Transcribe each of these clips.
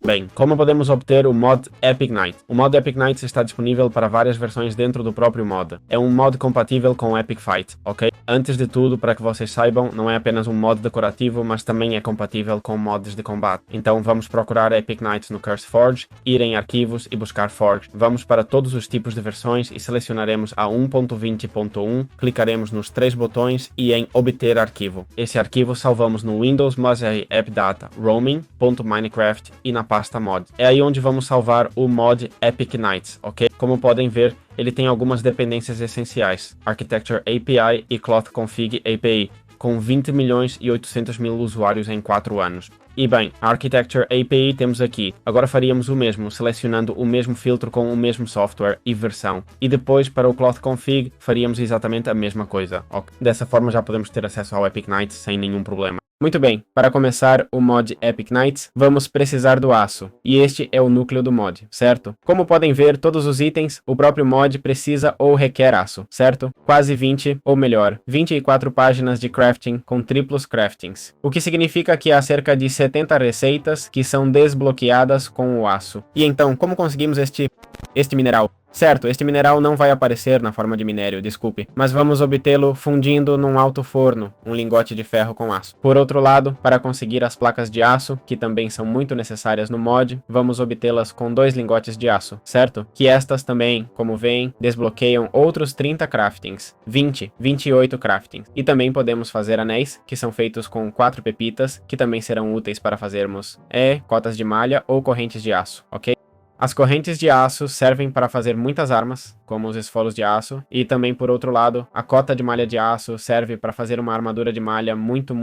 Bem, como podemos obter o mod Epic Knight? O mod Epic Knight está disponível para várias versões dentro do próprio mod. É um mod compatível com Epic Fight, ok? Antes de tudo, para que vocês saibam, não é apenas um mod decorativo, mas também é compatível com mods de combate. Então vamos procurar Epic Knight no CurseForge, ir em arquivos e buscar Forge. Vamos para todos os tipos de versões e selecionaremos a 1.20.1, clicaremos nos 3 botões e em obter arquivo. Esse arquivo salvamos no Windows Mozilla AppData roaming.minecraft e na pasta mod. É aí onde vamos salvar o mod Epic Knights, ok? Como podem ver, ele tem algumas dependências essenciais, Architecture API e Cloth Config API, com 20 milhões e 800 mil usuários em 4 anos. E bem, a Architecture API temos aqui. Agora faríamos o mesmo, selecionando o mesmo filtro com o mesmo software e versão. E depois, para o Cloth Config, faríamos exatamente a mesma coisa. Ok? Dessa forma já podemos ter acesso ao Epic Knight sem nenhum problema. Muito bem, para começar o mod Epic Knights, vamos precisar do aço, e este é o núcleo do mod, certo? Como podem ver, todos os itens, o próprio mod precisa ou requer aço, certo? Quase 20, ou melhor, 24 páginas de crafting com triplos craftings, o que significa que há cerca de 70 receitas que são desbloqueadas com o aço. E então, como conseguimos este mineral? Certo, este mineral não vai aparecer na forma de minério, desculpe, mas vamos obtê-lo fundindo num alto forno, um lingote de ferro com aço. Por outro lado, para conseguir as placas de aço, que também são muito necessárias no mod, vamos obtê-las com 2 lingotes de aço, certo? Que estas também, como veem, desbloqueiam outros 30 craftings, 28 craftings. E também podemos fazer anéis, que são feitos com 4 pepitas, que também serão úteis para fazermos cotas de malha ou correntes de aço, ok? As correntes de aço servem para fazer muitas armas, como os esfolos de aço, e também, por outro lado, a cota de malha de aço serve para fazer uma armadura de malha muito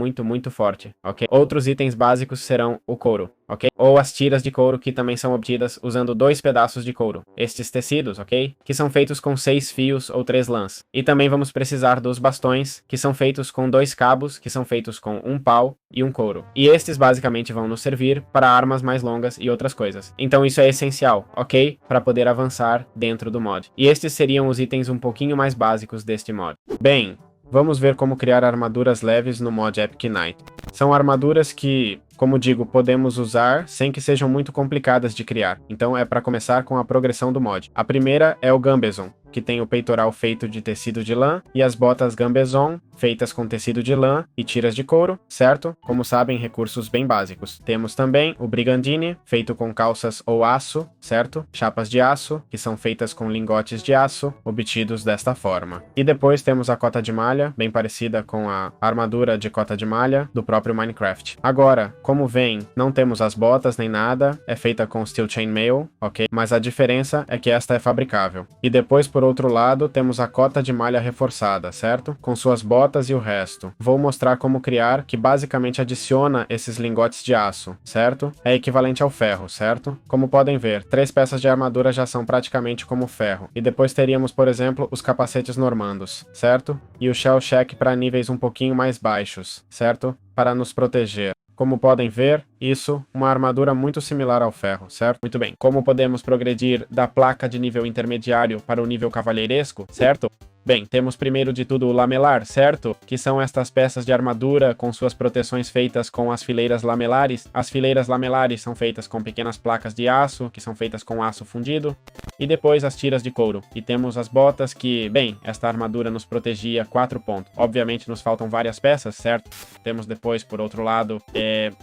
forte, ok? Outros itens básicos serão o couro, ok? Ou as tiras de couro, que também são obtidas usando 2 pedaços de couro. Estes tecidos, ok? Que são feitos com 6 fios ou 3 lãs. E também vamos precisar dos bastões, que são feitos com 2 cabos, que são feitos com um pau e um couro. E estes basicamente vão nos servir para armas mais longas e outras coisas. Então isso é essencial, ok? Para poder avançar dentro do mod. E estes seriam os itens um pouquinho mais básicos deste mod. Bem, vamos ver como criar armaduras leves no mod Epic Knight. São armaduras que, como digo, podemos usar sem que sejam muito complicadas de criar. Então é para começar com a progressão do mod. A primeira é o Gambeson, que tem o peitoral feito de tecido de lã, e as botas Gambeson, feitas com tecido de lã e tiras de couro, certo? Como sabem, recursos bem básicos. Temos também o Brigandine, feito com calças ou aço, certo? Chapas de aço, que são feitas com lingotes de aço, obtidos desta forma. E depois temos a cota de malha, bem parecida com a armadura de cota de malha do próprio Minecraft. Agora, como veem, não temos as botas nem nada, é feita com steel chainmail, ok? Mas a diferença é que esta é fabricável. E depois, por outro lado, temos a cota de malha reforçada, certo? Com suas botas e o resto. Vou mostrar como criar, que basicamente adiciona esses lingotes de aço, certo? É equivalente ao ferro, certo? Como podem ver, 3 peças de armadura já são praticamente como ferro. E depois teríamos, por exemplo, os capacetes normandos, certo? E o shell check para níveis um pouquinho mais baixos, certo? Para nos proteger. Como podem ver, isso, uma armadura muito similar ao ferro, certo? Muito bem. Como podemos progredir da placa de nível intermediário para o nível cavalheiresco, certo? Bem, temos primeiro de tudo o lamelar, certo? Que são estas peças de armadura com suas proteções feitas com as fileiras lamelares. As fileiras lamelares são feitas com pequenas placas de aço, que são feitas com aço fundido. E depois as tiras de couro. E temos as botas que, bem, esta armadura nos protegia 4 pontos. Obviamente nos faltam várias peças, certo? Temos depois, por outro lado,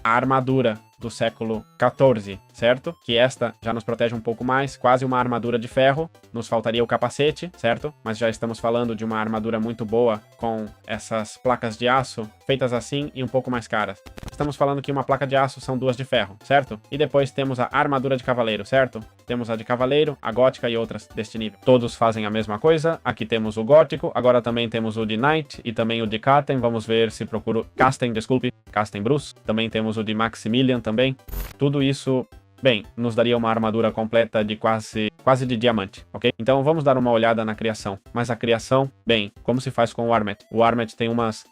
a armadura do século XIV, certo? Que esta já nos protege um pouco mais, quase uma armadura de ferro. Nos faltaria o capacete, certo? Mas já estamos falando de uma armadura muito boa com essas placas de aço feitas assim e um pouco mais caras. Estamos falando que uma placa de aço são 2 de ferro, certo? E depois temos a armadura de cavaleiro, certo? Temos a de cavaleiro, a gótica e outras deste nível. Todos fazem a mesma coisa. Aqui temos o gótico, agora também temos o de Knight e também o de Casten. Vamos ver se procuro... Casten Bruce. Também temos o de Maximilian também. Tudo isso, bem, nos daria uma armadura completa de quase de diamante, ok? Então vamos dar uma olhada na criação. Mas a criação, bem, como se faz com o Armet? O Armet tem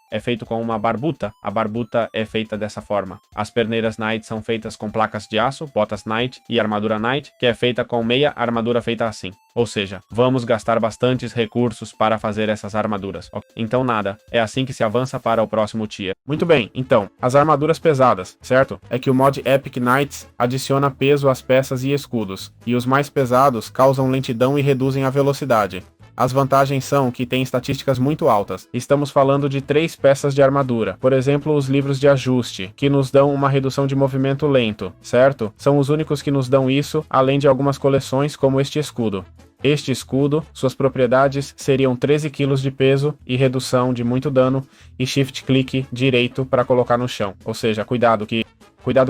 é feito com uma barbuta. A barbuta é feita dessa forma. As perneiras Knight são feitas com placas de aço, botas Knight e armadura Knight, que é feita com meia armadura feita assim. Ou seja, vamos gastar bastantes recursos para fazer essas armaduras. Então nada, é assim que se avança para o próximo tier. Muito bem, então, as armaduras pesadas, certo? É que o mod Epic Knights adiciona peso às peças e escudos, e os mais pesados causam lentidão e reduzem a velocidade. As vantagens são que tem estatísticas muito altas. Estamos falando de 3 peças de armadura. Por exemplo, os livros de ajuste, que nos dão uma redução de movimento lento, certo? São os únicos que nos dão isso, além de algumas coleções como este escudo. Este escudo, suas propriedades seriam 13 kg de peso e redução de muito dano e shift click direito para colocar no chão. Ou seja, cuidado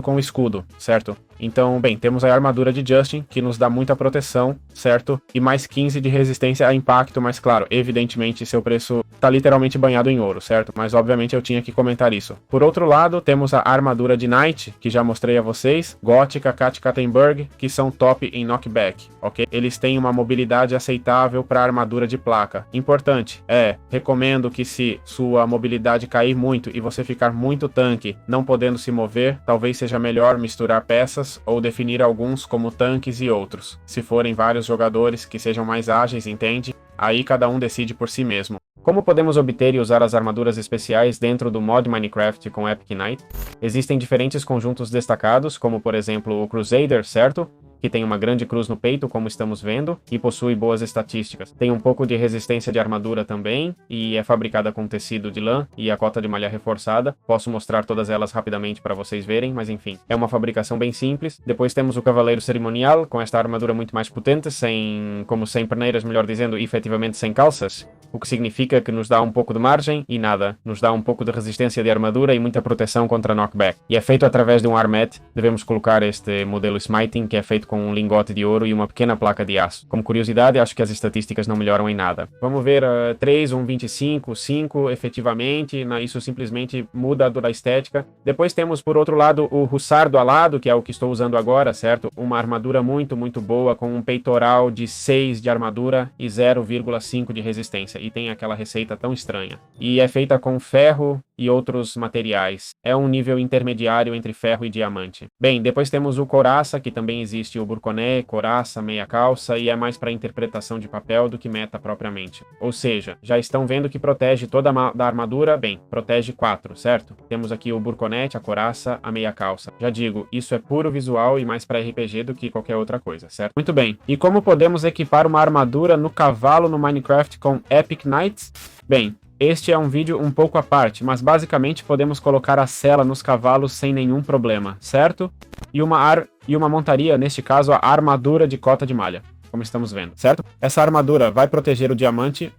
com o escudo, certo? Então, bem, temos a armadura de Justin, que nos dá muita proteção, certo? E mais 15 de resistência a impacto, mas claro, evidentemente seu preço tá literalmente banhado em ouro, certo? Mas obviamente eu tinha que comentar isso. Por outro lado, temos a armadura de Knight, que já mostrei a vocês, Gótica, Kat Kattenberg, que são top em knockback, ok? Eles têm uma mobilidade aceitável para armadura de placa. Importante, recomendo que se sua mobilidade cair muito e você ficar muito tanque, não podendo se mover, talvez seja melhor misturar peças ou definir alguns como tanques e outros. Se forem vários jogadores que sejam mais ágeis, entende? Aí cada um decide por si mesmo. Como podemos obter e usar as armaduras especiais dentro do mod Minecraft com Epic Knight? Existem diferentes conjuntos destacados, como por exemplo o Crusader, certo? Que tem uma grande cruz no peito, como estamos vendo, e possui boas estatísticas. Tem um pouco de resistência de armadura também, e é fabricada com tecido de lã e a cota de malha reforçada. Posso mostrar todas elas rapidamente para vocês verem, mas enfim, é uma fabricação bem simples. Depois temos o Cavaleiro Cerimonial, com esta armadura muito mais potente, sem perneiras, melhor dizendo, efetivamente sem calças, o que significa que nos dá um pouco de margem e nada, nos dá um pouco de resistência de armadura e muita proteção contra knockback. E é feito através de um armet. Devemos colocar este modelo Smiting, que é feito com um lingote de ouro e uma pequena placa de aço. Como curiosidade, acho que as estatísticas não melhoram em nada. Vamos ver 3, 1,25, 5, efetivamente, isso simplesmente muda a estética. Depois temos, por outro lado, o Hussardo Alado, que é o que estou usando agora, certo? Uma armadura muito, muito boa, com um peitoral de 6 de armadura e 0,5 de resistência. E tem aquela receita tão estranha. E é feita com ferro e outros materiais. É um nível intermediário entre ferro e diamante. Bem, depois temos o Coraça, que também existe o Burconé, Coraça, meia calça, e é mais para interpretação de papel do que meta propriamente. Ou seja, já estão vendo que protege toda a armadura? Bem, protege 4, certo? Temos aqui o Burconete, a Coraça, a meia calça. Já digo, isso é puro visual e mais para RPG do que qualquer outra coisa, certo? Muito bem, e como podemos equipar uma armadura no cavalo no Minecraft com Epic Knights? Bem, este é um vídeo um pouco à parte, mas basicamente podemos colocar a sela nos cavalos sem nenhum problema, certo? E uma montaria, neste caso a armadura de cota de malha, como estamos vendo, certo? Essa armadura vai proteger o diamante,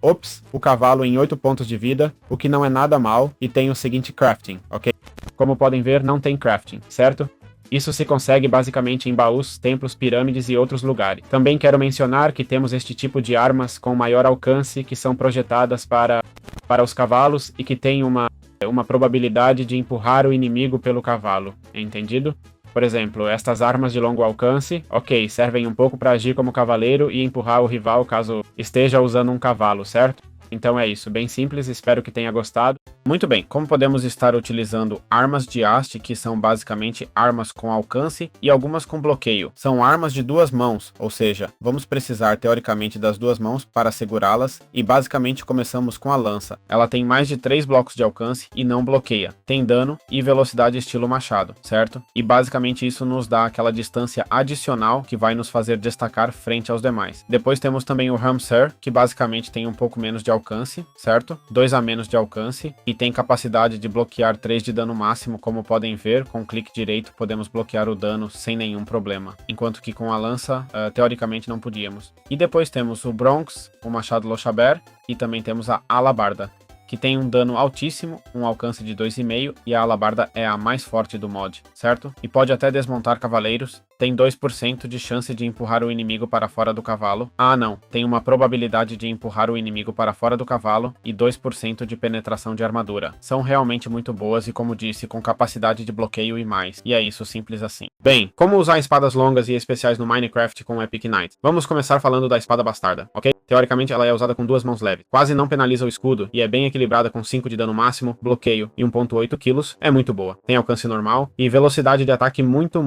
o cavalo em 8 pontos de vida, o que não é nada mal, e tem o seguinte crafting, ok? Como podem ver, não tem crafting, certo? Isso se consegue basicamente em baús, templos, pirâmides e outros lugares. Também quero mencionar que temos este tipo de armas com maior alcance que são projetadas para os cavalos e que tem uma probabilidade de empurrar o inimigo pelo cavalo, entendido? Por exemplo, estas armas de longo alcance, ok, servem um pouco para agir como cavaleiro e empurrar o rival caso esteja usando um cavalo, certo? Então é isso, bem simples, espero que tenha gostado. Muito bem, como podemos estar utilizando armas de haste, que são basicamente armas com alcance e algumas com bloqueio. São armas de 2 mãos, ou seja, vamos precisar teoricamente das 2 mãos para segurá-las e basicamente começamos com a lança. Ela tem mais de 3 blocos de alcance e não bloqueia. Tem dano e velocidade estilo machado, certo? E basicamente isso nos dá aquela distância adicional que vai nos fazer destacar frente aos demais. Depois temos também o Hamser, que basicamente tem um pouco menos de alcance, certo? 2 a menos de alcance e tem capacidade de bloquear 3 de dano máximo, como podem ver, com clique direito podemos bloquear o dano sem nenhum problema, enquanto que com a lança, teoricamente não podíamos. E depois temos o Bronx, o Machado Lochaber, e também temos a Alabarda, que tem um dano altíssimo, um alcance de 2,5, e a alabarda é a mais forte do mod, certo? E pode até desmontar cavaleiros, tem 2% de chance de empurrar o inimigo para fora do cavalo. Ah não, tem uma probabilidade de empurrar o inimigo para fora do cavalo e 2% de penetração de armadura. São realmente muito boas e, como disse, com capacidade de bloqueio e mais. E é isso, simples assim. Bem, como usar espadas longas e especiais no Minecraft com Epic Knight? Vamos começar falando da espada bastarda, ok? Teoricamente ela é usada com 2 mãos leves, quase não penaliza o escudo e é bem equilibrada equilibrada com 5 de dano máximo, bloqueio e 1.8 kg, é muito boa. Tem alcance normal e velocidade de ataque muito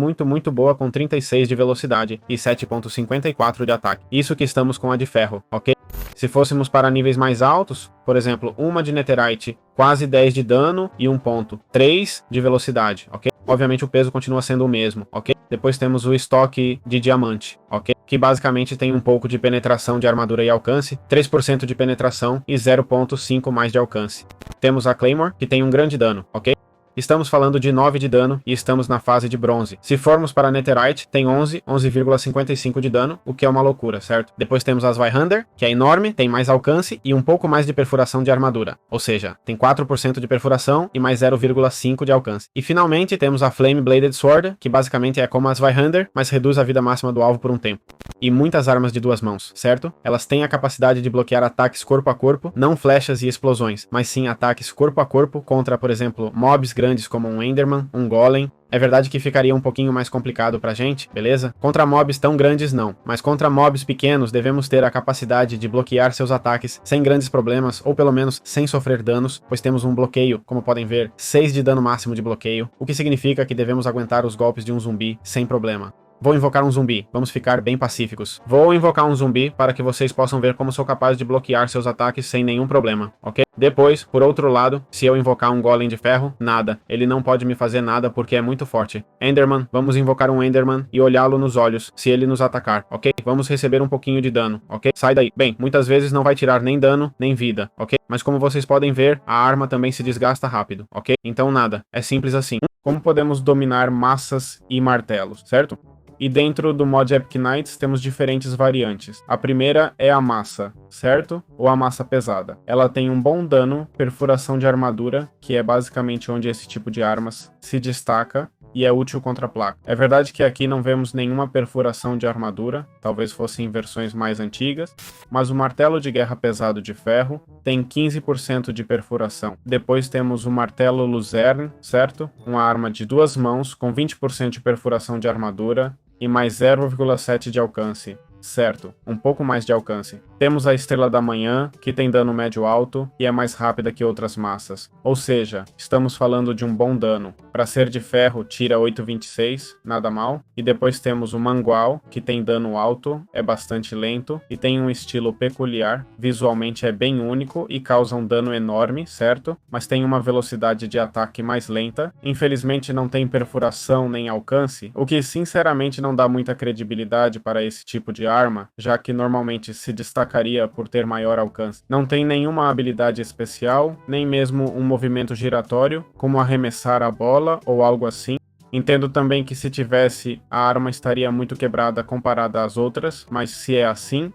boa com 36 de velocidade e 7.54 de ataque. Isso que estamos com a de ferro, ok? Se fôssemos para níveis mais altos, por exemplo, uma de Netherite, quase 10 de dano e 1.3 de velocidade, ok? Obviamente o peso continua sendo o mesmo, ok? Depois temos o estoque de diamante, ok? Que basicamente tem um pouco de penetração de armadura e alcance, 3% de penetração e 0.5 mais de alcance. Temos a Claymore, que tem um grande dano, ok? Estamos falando de 9 de dano e estamos na fase de bronze. Se formos para Netherite, tem 11,55 de dano, o que é uma loucura, certo? Depois temos a Zweihander, que é enorme, tem mais alcance e um pouco mais de perfuração de armadura. Ou seja, tem 4% de perfuração e mais 0,5 de alcance. E finalmente temos a Flame Bladed Sword, que basicamente é como a Zweihander, mas reduz a vida máxima do alvo por um tempo. E muitas armas de duas mãos, certo? Elas têm a capacidade de bloquear ataques corpo a corpo, não flechas e explosões, mas sim ataques corpo a corpo contra, por exemplo, mobs grandes como um Enderman, um Golem. É verdade que ficaria um pouquinho mais complicado pra gente, beleza? Contra mobs tão grandes não, mas contra mobs pequenos devemos ter a capacidade de bloquear seus ataques sem grandes problemas, ou pelo menos sem sofrer danos, pois temos um bloqueio, como podem ver, 6 de dano máximo de bloqueio, o que significa que devemos aguentar os golpes de um zumbi sem problema. Vou invocar um zumbi, vamos ficar bem pacíficos. Vou invocar um zumbi para que vocês possam ver como sou capaz de bloquear seus ataques sem nenhum problema, ok? Depois, por outro lado, se eu invocar um golem de ferro, nada. Ele não pode me fazer nada porque é muito forte. Enderman, vamos invocar um Enderman e olhá-lo nos olhos, se ele nos atacar, ok? Vamos receber um pouquinho de dano, ok? Sai daí. Bem, muitas vezes não vai tirar nem dano, nem vida, ok? Mas como vocês podem ver, a arma também se desgasta rápido, ok? Então nada, é simples assim. Como podemos dominar massas e martelos, certo? E dentro do mod Epic Knights temos diferentes variantes. A primeira é a massa, certo? Ou a massa pesada. Ela tem um bom dano, perfuração de armadura, que é basicamente onde esse tipo de armas se destaca, e é útil contra a placa. É verdade que aqui não vemos nenhuma perfuração de armadura, talvez fossem versões mais antigas, mas o martelo de guerra pesado de ferro tem 15% de perfuração. Depois temos o martelo Luzerne, certo? Uma arma de duas mãos com 20% de perfuração de armadura e mais 0,7 de alcance. Certo, um pouco mais de alcance. Temos a Estrela da Manhã, que tem dano médio alto e é mais rápida que outras massas. Ou seja, estamos falando de um bom dano. Para ser de ferro, tira 8,26, nada mal. E depois temos o Mangual, que tem dano alto, é bastante lento e tem um estilo peculiar. Visualmente é bem único e causa um dano enorme, certo? Mas tem uma velocidade de ataque mais lenta. Infelizmente não tem perfuração nem alcance, o que sinceramente não dá muita credibilidade para esse tipo de arma, já que normalmente se destacaria por ter maior alcance. Não tem nenhuma habilidade especial, nem mesmo um movimento giratório, como arremessar a bola ou algo assim. Entendo também que se tivesse, a arma estaria muito quebrada comparada às outras, mas se é assim,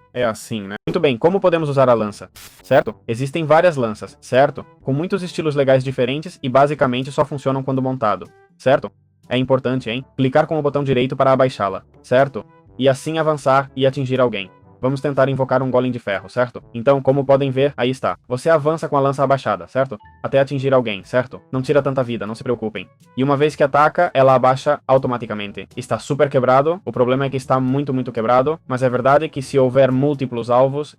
né? Muito bem, como podemos usar a lança? Certo? Existem várias lanças, certo? Com muitos estilos legais diferentes e basicamente só funcionam quando montado, certo? É importante, hein? Clicar com o botão direito para abaixá-la, certo? E assim avançar e atingir alguém. Vamos tentar invocar um golem de ferro, certo? Então, como podem ver, aí está. Você avança com a lança abaixada, certo? Até atingir alguém, certo? Não tira tanta vida, não se preocupem. E uma vez que ataca, ela abaixa automaticamente. Está super quebrado, o problema é que está muito quebrado, mas é verdade que se houver múltiplos alvos,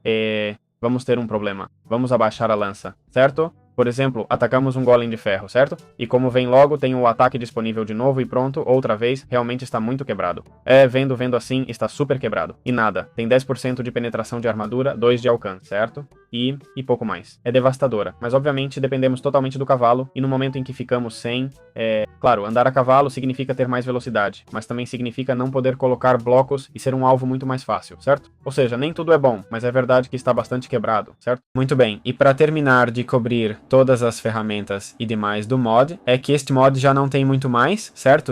vamos ter um problema. Vamos abaixar a lança, certo? Por exemplo, atacamos um golem de ferro, certo? E como vem logo, tem o ataque disponível de novo e pronto, outra vez, realmente está muito quebrado. Vendo assim, está super quebrado. E nada, tem 10% de penetração de armadura, 2 de alcance, certo? E pouco mais. É devastadora, mas obviamente dependemos totalmente do cavalo, e no momento em que ficamos sem... Claro, andar a cavalo significa ter mais velocidade, mas também significa não poder colocar blocos e ser um alvo muito mais fácil, certo? Ou seja, nem tudo é bom, mas é verdade que está bastante quebrado, certo? Muito bem, e para terminar de cobrir todas as ferramentas e demais do mod, é que este mod já não tem muito mais, certo?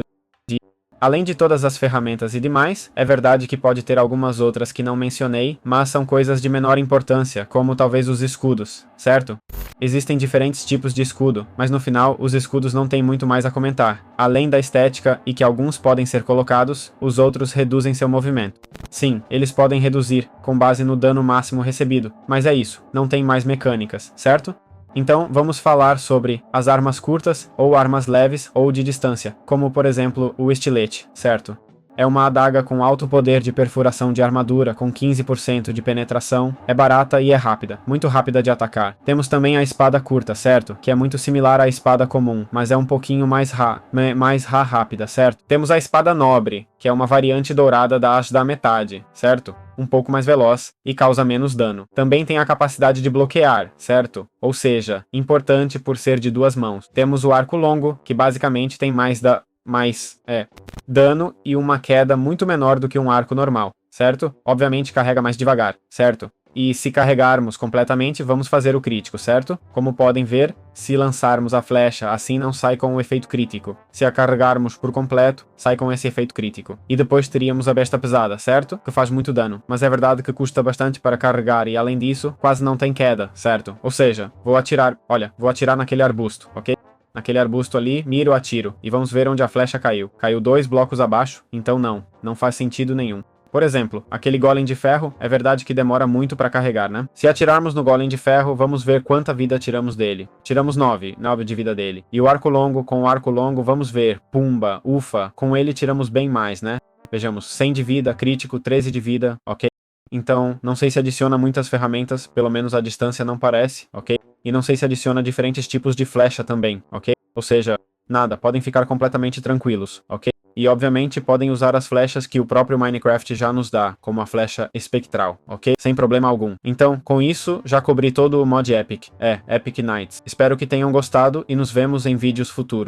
Além de todas as ferramentas e demais, é verdade que pode ter algumas outras que não mencionei, mas são coisas de menor importância, como talvez os escudos, certo? Existem diferentes tipos de escudo, mas no final os escudos não têm muito mais a comentar. Além da estética e que alguns podem ser colocados, os outros reduzem seu movimento. Sim, eles podem reduzir, com base no dano máximo recebido, mas é isso, não tem mais mecânicas, certo? Então, vamos falar sobre as armas curtas, ou armas leves, ou de distância, como por exemplo o estilete, certo? É uma adaga com alto poder de perfuração de armadura, com 15% de penetração, é barata e é rápida, muito rápida de atacar. Temos também a espada curta, certo? Que é muito similar à espada comum, mas é um pouquinho mais rápida, certo? Temos a espada nobre, que é uma variante dourada da haste da metade, certo? Um pouco mais veloz e causa menos dano. Também tem a capacidade de bloquear, certo? Ou seja, importante por ser de duas mãos. Temos o arco longo, que basicamente tem mais dano e uma queda muito menor do que um arco normal, certo? Obviamente carrega mais devagar, certo? E se carregarmos completamente, vamos fazer o crítico, certo? Como podem ver, se lançarmos a flecha, assim não sai com o efeito crítico. Se a carregarmos por completo, sai com esse efeito crítico. E depois teríamos a besta pesada, certo? Que faz muito dano. Mas é verdade que custa bastante para carregar e além disso, quase não tem queda, certo? Ou seja, vou atirar naquele arbusto, ok? Naquele arbusto ali, miro, atiro. E vamos ver onde a flecha caiu. Caiu 2 blocos abaixo, então não faz sentido nenhum. Por exemplo, aquele golem de ferro, é verdade que demora muito para carregar, né? Se atirarmos no golem de ferro, vamos ver quanta vida tiramos dele. Tiramos 9 de vida dele. E o arco longo, com o arco longo, vamos ver. Pumba, ufa, com ele tiramos bem mais, né? Vejamos, 100 de vida, crítico, 13 de vida, ok? Então, não sei se adiciona muitas ferramentas, pelo menos a distância não parece, ok? E não sei se adiciona diferentes tipos de flecha também, ok? Ou seja, nada, podem ficar completamente tranquilos, ok? E obviamente podem usar as flechas que o próprio Minecraft já nos dá, como a flecha espectral, ok? Sem problema algum. Então, com isso, já cobri todo o mod Epic. Epic Nights. Espero que tenham gostado e nos vemos em vídeos futuros.